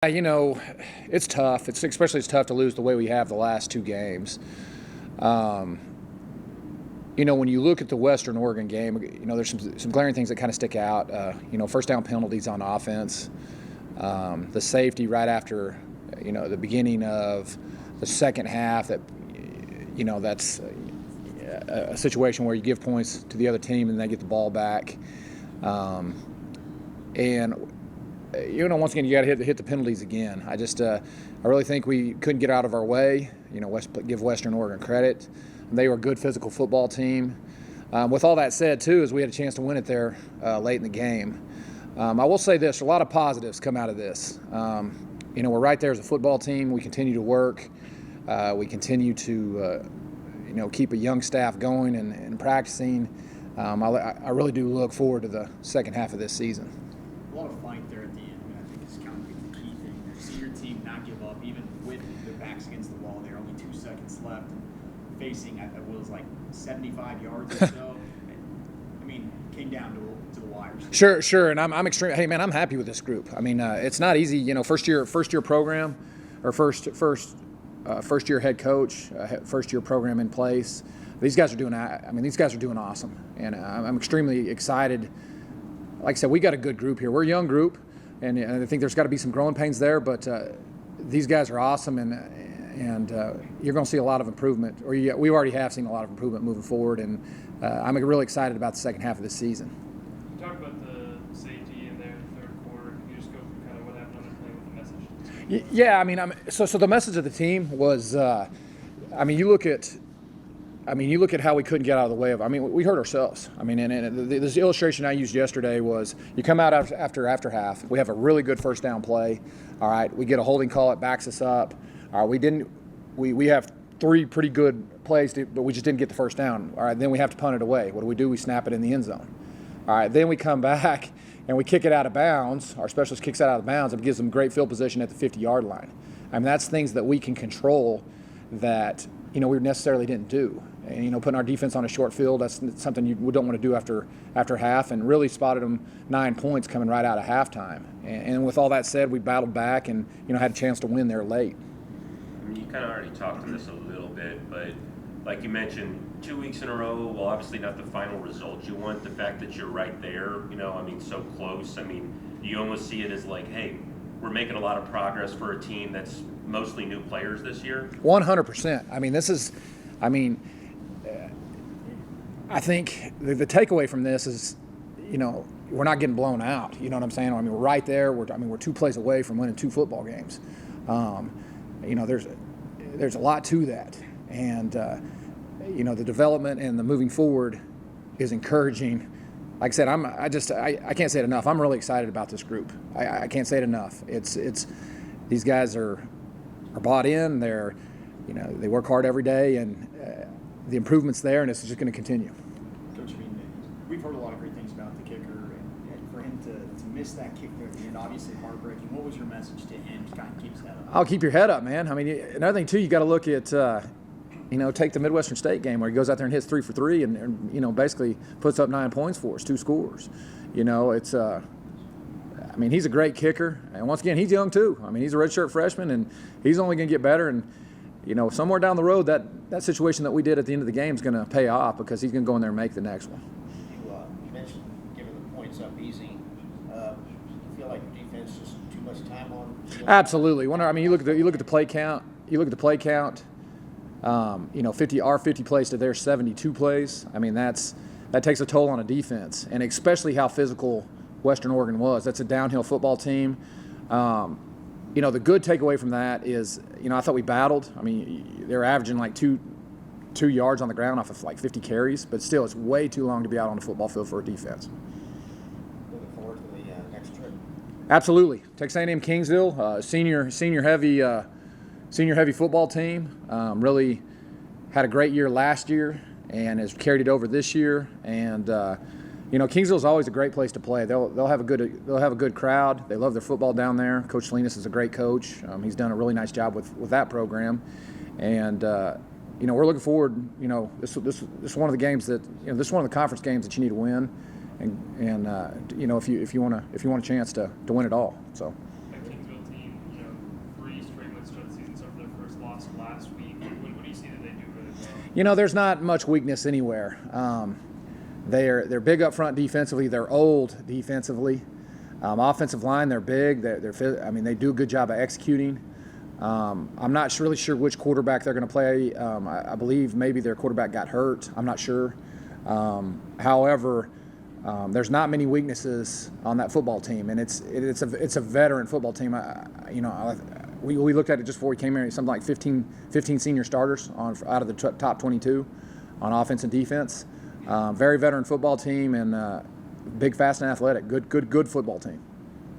You know, it's tough. It's tough to lose the way we have the last two games. You know, when you look at the Western Oregon game, you know, there's some glaring things that kind of stick out. You know, first down penalties on offense, the safety right after, you know, the beginning of the second half. That, you know, that's a situation where you give points to the other team and they get the ball back. And you know, once again, you got to hit the penalties again. I really think we couldn't get out of our way. You know, give Western Oregon credit. They were a good physical football team. With all that said, too, is we had a chance to win it there late in the game. I will say this: a lot of positives come out of this. You know, we're right there as a football team. We continue to work. We continue to, you know, keep a young staff going and practicing. I really do look forward to the second half of this season. A lot of fight there at the end, I think is kind of the key thing. To see your team not give up, even with their backs against the wall. There are only 2 seconds left, facing it was like 75 yards or so. I mean, came down to the wires. Sure, and I'm extreme. Hey, man, I'm happy with this group. I mean, it's not easy. You know, first year program, or first year head coach, first year program in place. These guys are doing. I mean, these guys are doing awesome, and I'm extremely excited. Like I said, we got a good group here. We're a young group, and I think there's got to be some growing pains there. But these guys are awesome, and you're going to see a lot of improvement. We already have seen a lot of improvement moving forward, and I'm really excited about the second half of this season. You talk about the safety in there in the third quarter. Can you just go through kind of what happened on the play with the message? Yeah, I mean, so the message of the team was, I mean, you look at how we couldn't get out of the way of. I mean, we hurt ourselves. I mean, and this illustration I used yesterday was: you come out after half. We have a really good first down play. All right, we get a holding call. It backs us up. All right, we have 3 pretty good plays, but we just didn't get the first down. All right, then we have to punt it away. What do? We snap it in the end zone. All right, then we come back and we kick it out of bounds. Our specialist kicks it out of bounds and gives them great field position at the 50-yard line. I mean, that's things that we can control that, you know, we necessarily didn't do. And, you know, putting our defense on a short field, that's something you don't want to do after half, and really spotted them 9 points coming right out of halftime. And with all that said, we battled back and, you know, had a chance to win there late. I mean, you kind of already talked on this a little bit, but like you mentioned, 2 weeks in a row, well, obviously not the final result. You want the fact that you're right there, you know, I mean, so close. I mean, you almost see it as like, hey, we're making a lot of progress for a team that's mostly new players this year. 100%. I mean, I think the takeaway from this is, you know, we're not getting blown out. You know what I'm saying? I mean, we're right there. We're 2 plays away from winning 2 football games. You know, there's a lot to that, and you know, the development and the moving forward is encouraging. Like I said, I can't say it enough. I'm really excited about this group. I can't say it enough. It's these guys are bought in. They're, you know, they work hard every day, and the improvement's there, and it's just going to continue. Coach, I mean, we've heard a lot of great things about the kicker, and for him to miss that kick there at the end, obviously heartbreaking. What was your message to him to kind of keep his head up? I'll keep your head up, man. I mean, another thing too, you got to look at, you know, take the Midwestern State game where he goes out there and hits 3 for 3, and you know, basically puts up 9 points for us, 2 scores. You know, it's I mean, he's a great kicker, and once again, he's young too. I mean, he's a redshirt freshman, and he's only going to get better. And you know, somewhere down the road, that situation that we did at the end of the game is going to pay off, because he's going to go in there and make the next one. You mentioned giving the points up easy. You feel like your defense just too much time on? Absolutely. I mean, you look at the play count. You look at the play count. You know, 50 plays to their 72 plays. I mean, that takes a toll on a defense, and especially how physical Western Oregon was. That's a downhill football team. You know, the good takeaway from that is, you know, I thought we battled. I mean, they're averaging like two yards on the ground off of like 50 carries, but still, it's way too long to be out on the football field for a defense. Looking forward to the next trip. Absolutely. Texas A&M Kingsville, senior heavy football team. Really had a great year last year and has carried it over this year. And you know, Kingsville is always a great place to play. They'll have a good crowd. They love their football down there. Coach Salinas is a great coach. He's done a really nice job with that program, and you know, we're looking forward. You know, this is one of the games that, you know, this is one of the conference games that you need to win, and you know, if you want a chance to win it all. So. That Kingsville team, you know, You know, there's not much weakness anywhere. They're big up front defensively. They're old defensively. Offensive line, they're big. They do a good job of executing. I'm not really sure which quarterback they're going to play. I believe maybe their quarterback got hurt. I'm not sure. However, there's not many weaknesses on that football team, and it's a veteran football team. We looked at it just before we came here. Something like 15 senior starters out of the top 22 on offense and defense. Very veteran football team, and big, fast, and athletic. Good football team.